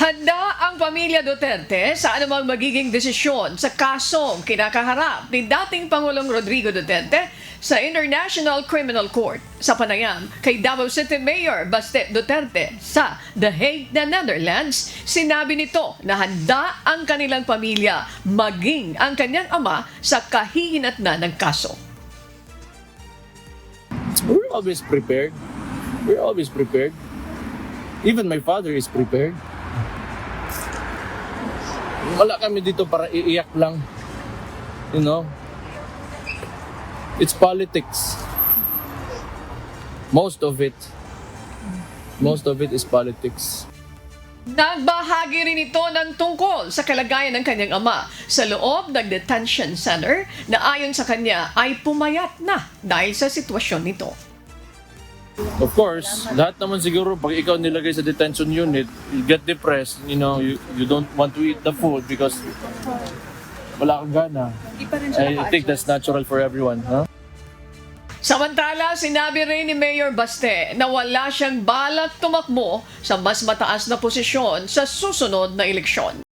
Handa ang pamilya Duterte sa anumang magiging desisyon sa kasong kinakaharap ni dating Pangulong Rodrigo Duterte sa International Criminal Court sa panayam kay Davao City Mayor Baste Duterte sa The Hague na Netherlands. Sinabi nito na handa ang kanilang pamilya maging ang kanyang ama sa kahihinatnan ng kaso. We're always prepared. We're always prepared. Even my father is prepared. Wala kami dito para iiyak lang. You know? It's politics. Most of it is politics. Nagbahagi rin ito ng tungkol sa kalagayan ng kanyang ama sa loob ng detention center na ayon sa kanya ay pumayat na dahil sa sitwasyon nito. Of course, lahat naman siguro pag ikaw nilagay sa detention unit, you get depressed, you know, you don't want to eat the food because wala kang gana. I think that's natural for everyone, huh? Samantala, sinabi rin ni Mayor Baste na wala siyang balak tumakbo sa mas mataas na posisyon sa susunod na eleksyon.